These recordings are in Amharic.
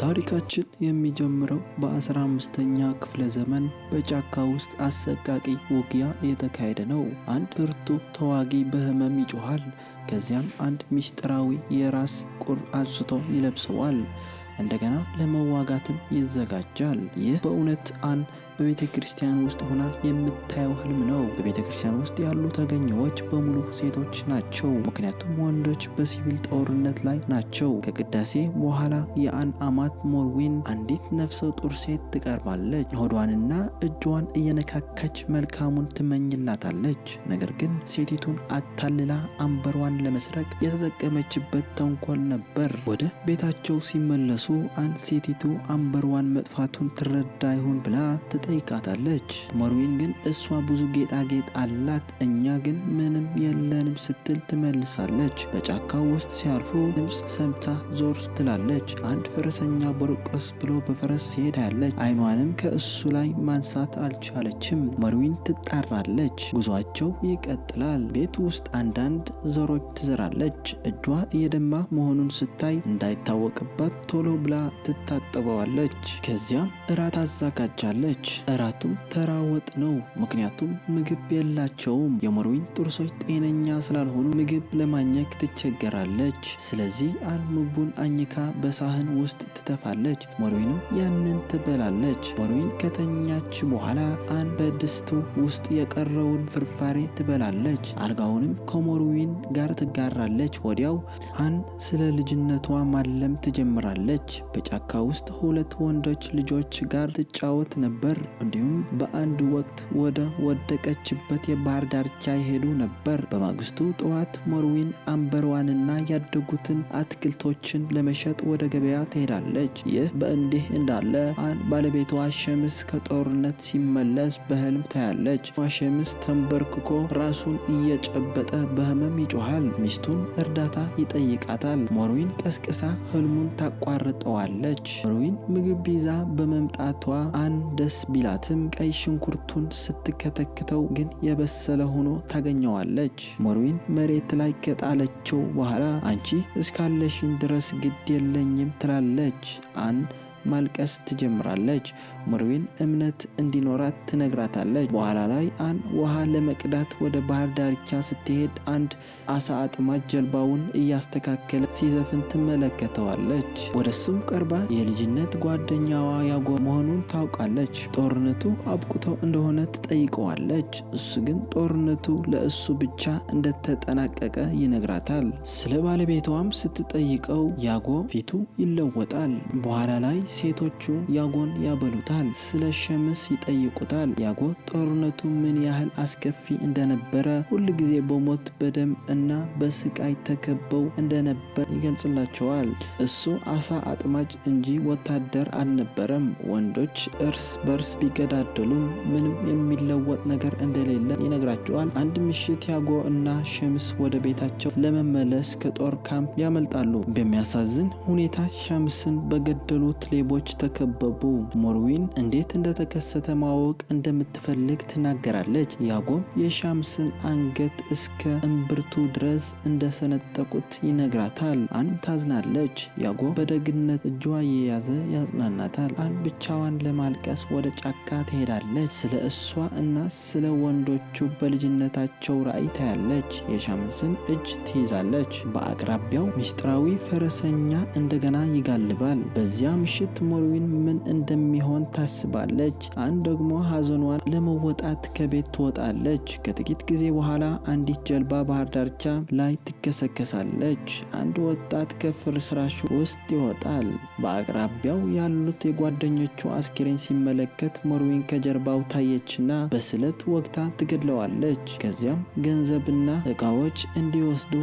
ታሪካችን የሚጀምረው በ15ኛ ክፍለ ዘመን በጫካ ውስጥ አሰቃቂ ውጊያ እየተካሄደ ነው። አንድ ብርቱ ተዋጊ በህመም ይጮሃል። ከዚያም አንድ ምስጢራዊ የራስ ቁር አንስቶ ይለብሰዋል። እንደገና ለመዋጋትም ይዘጋጃል። ይህ በእውነት በቤተ ክርስቲያን ውስጥ ሆና የምታየው ህልም ነው። በቤተ ክርስቲያን ውስጥ ያሉ ተገኘዎች በሙሉ ሴቶች ናቸው፣ ምክንያቱም ወንዶች በሲቪል ጦርነት ላይ ናቸው። ከቅዳሴ በኋላ የአን አማት ሞርዊን አንዲት ነፍሰ ጡር ሴት ትቀርባለች። ሆዷንና እጇን እየነካካች መልካሙን ትመኝላታለች። ነገር ግን ሴቲቱን አታልላ አንበሯን ለመስረቅ የተጠቀመችበት ተንኮል ነበር። ወደ ቤታቸው ሲመለሱ ሴቲቱ አንበሯን መጥፋቱን ትረዳ ይሆን ብላ ትጠይቃታለች። ሞርዊን ግን እሷ ብዙ ጌጣጌጥ አላት፣ እኛ ግን ምንም የለንም ስትል ትመልሳለች። በጫካው ውስጥ ሲያልፉ ድምፅ ሰምታ ዞር ትላለች። አንድ ፈረሰኛ በርቆስ ብሎ በፈረስ ሲሄድ ታያለች። አይኗንም ከእሱ ላይ ማንሳት አልቻለችም። ሞርዊን ትጣራለች። ጉዟቸው ይቀጥላል። ቤት ውስጥ አንዳንድ ዘሮች ትዘራለች። እጇ እየደማ መሆኑን ስታይ እንዳይታወቅባት ቶሎ ብላ ትታጠበዋለች። ከዚያም እራት አዘጋጃለች። እራቱም ተራ ወጥ ነው፣ ምክንያቱም ምግብ የላቸውም። የሞርዊን ጥርሶች ጤነኛ ስላልሆኑ ምግብ ለማኘክ ትቸገራለች። ስለዚህ ምግቡን አኝካ በሳህን ውስጥ ትተፋለች። ሞርዊንም ያንን ትበላለች። ሞርዊን ከተኛች በኋላ በድስቱ ውስጥ የቀረውን ፍርፋሬ ትበላለች። አልጋውንም ከሞርዊን ጋር ትጋራለች። ወዲያው ስለ ልጅነቷ ማለም ትጀምራለች። በጫካ ውስጥ ሁለት ወንዶች ልጆች ጋር ትጫወት ነበር። እንዲሁም በአንድ ወቅት ወደ ወደቀችበት የባህር ዳርቻ ይሄዱ ነበር። በማግስቱ ጠዋት ሞርዊን አንበሯንና ያደጉትን አትክልቶችን ለመሸጥ ወደ ገበያ ትሄዳለች። ይህ በእንዲህ እንዳለ ባለቤቷ ሸምስ ከጦርነት ሲመለስ በህልም ታያለች። ሸምስ ተንበርክኮ ራሱን እየጨበጠ በህመም ይጮሃል። ሚስቱን እርዳታ ይጠይቃታል። ሞርዊን ቀስቅሳ ህልሙን ታቋርጠዋለች። ሞርዊን ምግብ ይዛ በመምጣቷ ደስ ቢላትም ቀይ ሽንኩርቱን ስትከተክተው ግን የበሰለ ሆኖ ታገኘዋለች። ሞርዊን መሬት ላይ ከጣለችው በኋላ አንቺ እስካለሽን ድረስ ግድ የለኝም ትላለች። ማልቀስ ትጀምራለች። ሞርዊን እምነት እንዲኖራት ትነግራታለች። በኋላ ላይ ውሃ ለመቅዳት ወደ ባህር ዳርቻ ስትሄድ አንድ አሳ አጥማጅ ጀልባውን እያስተካከለ ሲዘፍን ትመለከተዋለች። ወደሱም ቀርባ የልጅነት ጓደኛዋ ያጎ መሆኑን ታውቃለች። ጦርነቱ አብቅቶ እንደሆነ ትጠይቀዋለች። እሱ ግን ጦርነቱ ለእሱ ብቻ እንደተጠናቀቀ ይነግራታል። ስለ ባለቤቷም ስትጠይቀው ያጎ ፊቱ ይለወጣል። በኋላ ላይ ሴቶቹ ያጎን ያበሉታል። ስለ ሸምስ ይጠይቁታል። ያጎ ጦርነቱ ምን ያህል አስከፊ እንደነበረ፣ ሁል ጊዜ በሞት በደም እና በስቃይ ተከበው እንደነበር ይገልጽላቸዋል። እሱ አሳ አጥማጅ እንጂ ወታደር አልነበረም። ወንዶች እርስ በርስ ቢገዳደሉም ምንም የሚለወጥ ነገር እንደሌለ ይነግራቸዋል። አንድ ምሽት ያጎ እና ሸምስ ወደ ቤታቸው ለመመለስ ከጦር ካምፕ ያመልጣሉ። በሚያሳዝን ሁኔታ ሸምስን በገደሉት ሌቦች ተከበቡ። ሞርዊን እንዴት እንደተከሰተ ማወቅ እንደምትፈልግ ትናገራለች። ያጎም የሸምስን አንገት እስከ እምብርቱ ድረስ እንደሰነጠቁት ይነግራታል። ታዝናለች። ያጎ በደግነት እጇ እየያዘ ያጽናናታል። ብቻዋን ለማልቀስ ወደ ጫካ ትሄዳለች። ስለ እሷ እና ስለ ወንዶቹ በልጅነታቸው ራዕይ ታያለች። የሸምስን እጅ ትይዛለች። በአቅራቢያው ምስጢራዊ ፈረሰኛ እንደገና ይጋልባል። በዚያ ምሽት ሞርዊን ምን እንደሚሆን ታስባለች። ደግሞ ሀዘኗን ለመወጣት ከቤት ትወጣለች። ከጥቂት ጊዜ በኋላ አንዲት ጀልባ ባህር ዳርቻ ላይ ትከሰከሳለች። አንድ ወጣት ከፍርስራሹ ውስጥ ይወጣል። በአቅራቢያው ያሉት የጓደኞቹ አስክሬን ሲመለከት ሞርዊን ከጀርባው ታየችና በስለት ወግታ ትገድለዋለች። ከዚያም ገንዘብና እቃዎች እንዲወስዱ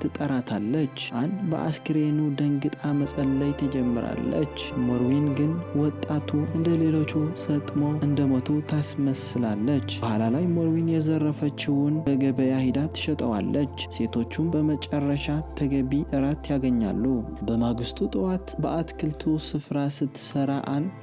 ትጠራታለች። በአስክሬኑ ደንግጣ መጸለይ ትጀምራለች። ሞርዊን ግን ወጣቱ እንደ ሌሎቹ ሰጥሞ እንደሞቱ ታስመስላለች። በኋላ ላይ ሞርዊን የዘረፈችውን በገበያ ሂዳ ትሸጠዋለች። ሴቶቹም በመጨረሻ ተገቢ እራት ያገኛሉ። በማግስቱ ጠዋት በአትክልቱ ስፍራ ስትሰራ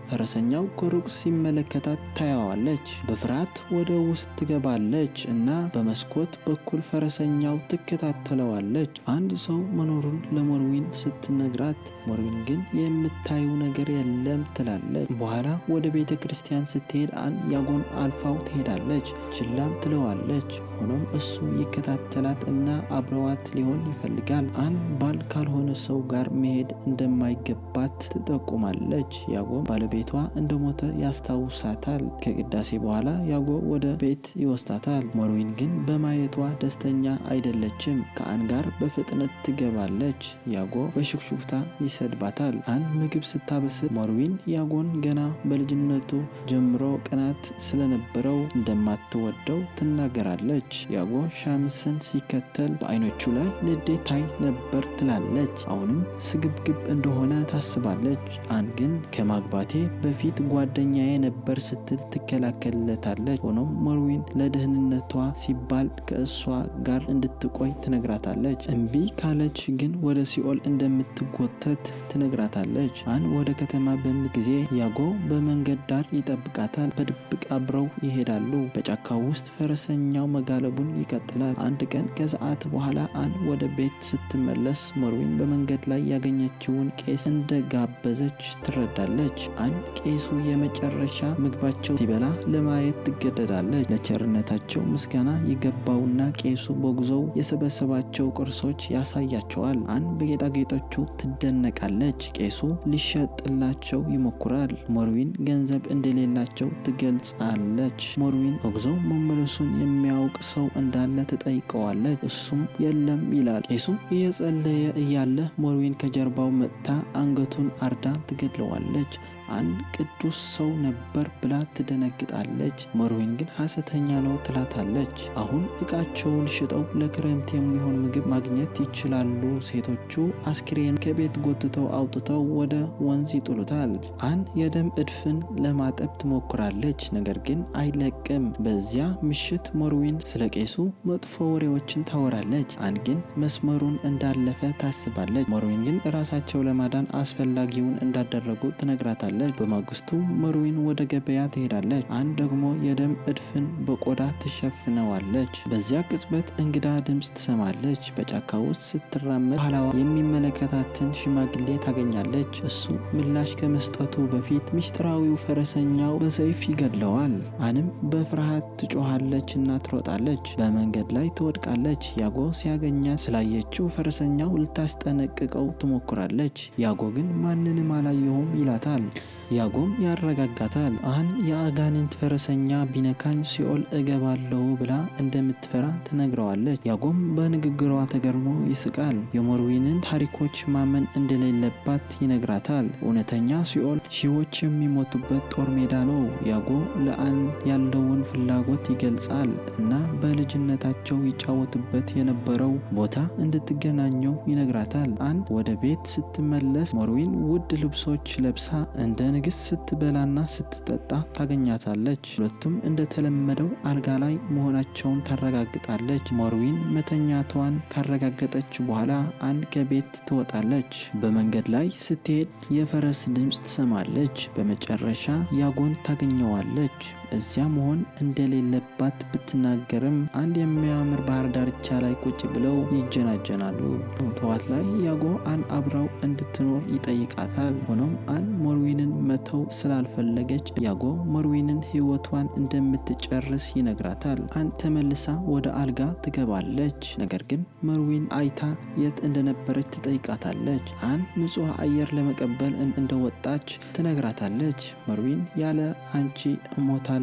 ፈረሰኛው ከሩቅ ሲመለከታት ታያዋለች። በፍርሃት ወደ ውስጥ ትገባለች እና በመስኮት በኩል ፈረሰኛው ትከታተለዋለች። አንድ ሰው መኖሩን ለሞርዊን ስትነግራት ሞርዊን ግን የምታየው ነገር የለም ትላለች። በኋላ ወደ ቤተ ክርስቲያን ስትሄድ አን ያጎን አልፋው ትሄዳለች። ችላም ትለዋለች። ሆኖም እሱ ይከታተላት እና አብረዋት ሊሆን ይፈልጋል። አን ባል ካልሆነ ሰው ጋር መሄድ እንደማይገባት ትጠቁማለች። ያጎም ባለቤቷ እንደሞተ ያስታውሳታል። ከቅዳሴ በኋላ ያጎ ወደ ቤት ይወስዳታል። ሞርዊን ግን በማየቷ ደስተኛ አይደለችም። ከአን ጋር በፍጥነት ትገባለች። ያጎ በሹክሹክታ ይሰድባታል። አን ምግብ ስታበስል ሞርዊን ያጎን ገና በልጅነቱ ጀምሮ ቅናት ስለነበረው እንደማትወደው ትናገራለች። ያጎ ሻምስን ሲከተል በአይኖቹ ላይ ንዴት ታይ ነበር ትላለች። አሁንም ስግብግብ እንደሆነ ታስባለች። አን ግን ከማግባቴ በፊት ጓደኛዬ ነበር ስትል ትከላከልለታለች። ሆኖም ሞርዊን ለደህንነቷ ሲባል ከእሷ ጋር እንድትቆይ ትነግራታለች። እምቢ ካለች ግን ወደ ሲኦል እንደምትጎተት ትነግራታለች። አን ወደ ከተማ በሚሄድ ጊዜ ያጎ በመንገድ ዳር ይጠብቃታል። በድብቅ አብረው ይሄዳሉ። በጫካው ውስጥ ፈረሰኛው መጋለቡን ይቀጥላል። አንድ ቀን ከሰዓት በኋላ አን ወደ ቤት ስትመለስ ሞርዊን በመንገድ ላይ ያገኘችውን ቄስ እንደጋበዘች ትረዳለች። አን ቄሱ የመጨረሻ ምግባቸው ሲበላ ለማየት ትገደዳለች። ለቸርነታቸው ምስጋና ይገባውና ቄሱ በጉዞው የሰበሰባቸው ቅርሶች ያሳያቸዋል። አን በጌጣጌጦቹ ትደነቃለች። ቄሱ ሊሸጥላቸው ይሞክራል። ሞርዊን ገንዘብ እንደሌላቸው ትገልጻለች። ሞርዊን በጉዞው መመለሱን የሚያውቅ ሰው እንዳለ ትጠይቀዋለች። እሱም የለም ይላል። ቄሱ እየጸለየ እያለ ሞርዊን ከጀርባው መጥታ አንገቱን አርዳ ትገድለዋለች። አንድ ቅዱስ ሰው ነበር ብላ ትደነግጣለች። ሞርዊን ግን ሐሰተኛ ነው ትላታለች። አሁን እቃቸውን ሽጠው ለክረምት የሚሆን ምግብ ማግኘት ይችላሉ። ሴቶቹ አስክሬን ከቤት ጎትተው አውጥተው ወደ ወንዝ ይጥሉታል። አን የደም እድፍን ለማጠብ ትሞክራለች፣ ነገር ግን አይለቅም። በዚያ ምሽት ሞርዊን ስለ ቄሱ መጥፎ ወሬዎችን ታወራለች። አን ግን መስመሩን እንዳለፈ ታስባለች። ሞርዊን ግን ራሳቸው ለማዳን አስፈላጊውን እንዳደረጉ ትነግራታለች። በማግስቱ ሞርዊን ወደ ገበያ ትሄዳለች። አን ደግሞ የደም እድፍን በቆዳ ትሸፍነዋለች። በዚያ ቅጽበት እንግዳ ድምፅ ትሰማለች። በጫካ ውስጥ ስትራመድ ኋላዋ የሚመለከታትን ሽማግሌ ታገኛለች። እሱ ምላሽ ከመስጠቱ በፊት ምስጢራዊው ፈረሰኛው በሰይፍ ይገድለዋል። አንም በፍርሃት ትጮኻለች እና ትሮጣለች። በመንገድ ላይ ትወድቃለች። ያጎ ሲያገኛት ስላየችው ፈረሰኛው ልታስጠነቅቀው ትሞክራለች። ያጎ ግን ማንንም አላየሁም ይላታል። ያጎም ያረጋጋታል። አን የአጋንንት ፈረሰኛ ቢነካኝ ሲኦል እገባለሁ ብላ እንደምትፈራ ትነግረዋለች። ያጎም በንግግሯ ተገርሞ ይስቃል። የሞርዊንን ታሪኮች ማመን እንደሌለባት ይነግራታል። እውነተኛ ሲኦል ሺዎች የሚሞቱበት ጦር ሜዳ ነው። ያጎ ለአን ያለውን ፍላጎት ይገልጻል እና በልጅነታቸው ይጫወቱበት የነበረው ቦታ እንድትገናኘው ይነግራታል። አን ወደ ቤት ስትመለስ ሞርዊን ውድ ልብሶች ለብሳ እንደ ንግስት ስትበላና ስትጠጣ ታገኛታለች። ሁለቱም እንደተለመደው አልጋ ላይ መሆናቸውን ታረጋግጣለች። ሞርዊን መተኛቷን ካረጋገጠች በኋላ አን ከቤት ትወጣለች። በመንገድ ላይ ስትሄድ የፈረስ ድምፅ ትሰማለች። በመጨረሻ ያጎን ታገኘዋለች። እዚያ መሆን እንደሌለባት ብትናገርም አንድ የሚያምር ባህር ዳርቻ ላይ ቁጭ ብለው ይጀናጀናሉ። ጠዋት ላይ ያጎ አን አብራው እንድትኖር ይጠይቃታል። ሆኖም አን ሞርዊንን መተው ስላልፈለገች ያጎ ሞርዊንን ህይወቷን እንደምትጨርስ ይነግራታል። አን ተመልሳ ወደ አልጋ ትገባለች። ነገር ግን ሞርዊን አይታ የት እንደነበረች ትጠይቃታለች። አን ንጹህ አየር ለመቀበል እንደወጣች ትነግራታለች። ሞርዊን ያለ አንቺ እሞታለሁ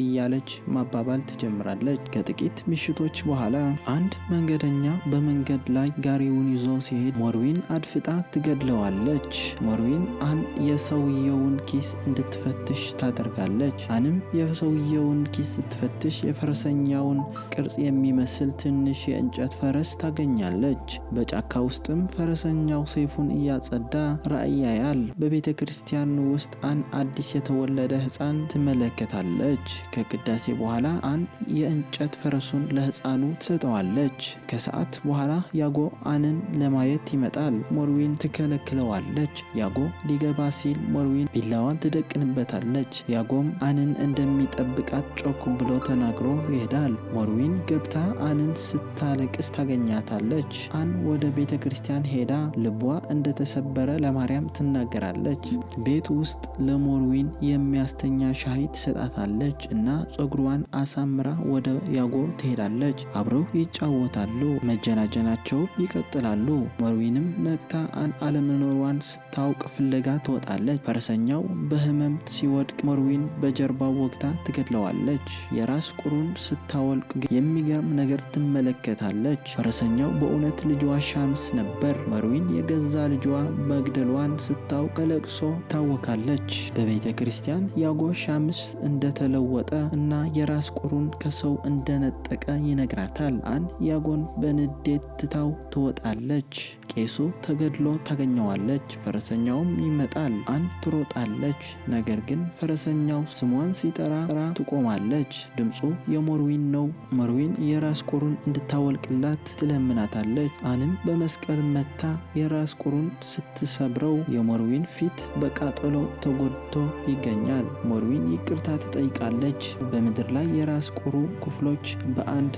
እያለች ማባባል ትጀምራለች። ከጥቂት ምሽቶች በኋላ አንድ መንገደኛ በመንገድ ላይ ጋሪውን ይዞ ሲሄድ ሞርዊን አድፍጣ ትገድለዋለች። ሞርዊን አን የሰውየውን ኪስ እንድትፈትሽ ታደርጋለች። አንም የሰውየውን ኪስ ስትፈትሽ የፈረሰኛውን ቅርጽ የሚመስል ትንሽ የእንጨት ፈረስ ታገኛለች። በጫካ ውስጥም ፈረሰኛው ሰይፉን እያጸዳ ራእይ ያያል። በቤተ ክርስቲያን ውስጥ አን አዲስ የተወለደ ሕፃን ትመለከታለች። ከቅዳሴ በኋላ አን የእንጨት ፈረሱን ለሕፃኑ ትሰጠዋለች። ከሰዓት በኋላ ያጎ አንን ለማየት ይመጣል። ሞርዊን ትከለክለዋለች። ያጎ ሊገባ ሲል ሞርዊን ቢላ ቢላዋን ትደቅንበታለች። ያጎም አንን እንደሚጠብቃት ጮክ ብሎ ተናግሮ ይሄዳል። ሞርዊን ገብታ አንን ስታለቅስ ታገኛታለች። አን ወደ ቤተ ክርስቲያን ሄዳ ልቧ እንደተሰበረ ለማርያም ትናገራለች። ቤት ውስጥ ለሞርዊን የሚያስተኛ ሻይ ትሰጣታለች እና ጸጉሯን አሳምራ ወደ ያጎ ትሄዳለች። አብረው ይጫወታሉ። መጀናጀናቸው ይቀጥላሉ። ሞርዊንም ነቅታ አን አለመኖሯን ስታውቅ ፍለጋ ትወጣለች። ፈረሰኛው በህመም ሲወድቅ ሞርዊን በጀርባው ወግታ ትገድለዋለች። የራስ ቁሩን ስታወልቅ የሚገርም ነገር ትመለከታለች። ፈረሰኛው በእውነት ልጇ ሻምስ ነበር። ሞርዊን የገዛ ልጇ መግደሏን ስታውቅ በለቅሶ ታወካለች። በቤተ ክርስቲያን ያጎ ሻምስ እንደተለወጠ እና የራስ ቁሩን ከሰው እንደነጠቀ ይነግራታል። አን ያጎን በንዴት ትታው ትወጣለች። ቄሱ ተገድሎ ታገኘዋለች። ፈረሰኛውም ይመጣል። አን ትሮጣለች። ነገር ግን ፈረሰኛው ስሟን ሲጠራ ትቆማለች። ድምፁ የሞርዊን ነው። ሞርዊን የራስ ቁሩን እንድታወልቅላት ትለምናታለች። አንም በመስቀል መታ የራስ ቁሩን ስትሰብረው የሞርዊን ፊት በቃጠሎ ተጎድቶ ይገኛል። ሞርዊን ይቅርታ ትጠይቃለች። በምድር ላይ የራስ ቁሩ ክፍሎች በአንድ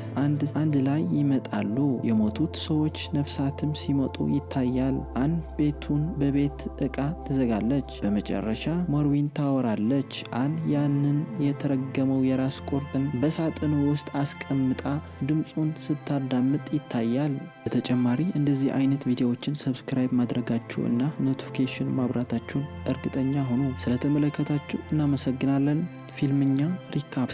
ላይ ይመጣሉ። የሞቱት ሰዎች ነፍሳትም ሲመጡ ይታያል። አን ቤቱን በቤት ዕቃ ትዘጋለች። በመጨረሻ ሞርዊን ታወራለች። አን ያንን የተረገመው የራስ ቁርን በሳጥኑ ውስጥ አስቀምጣ ድምፁን ስታዳምጥ ይታያል። በተጨማሪ እንደዚህ አይነት ቪዲዮዎችን ሰብስክራይብ ማድረጋችሁ እና ኖቲፊኬሽን ማብራታችሁን እርግጠኛ ሁኑ። ስለተመለከታችሁ እናመሰግናለን። ፊልምኛ ሪካፕ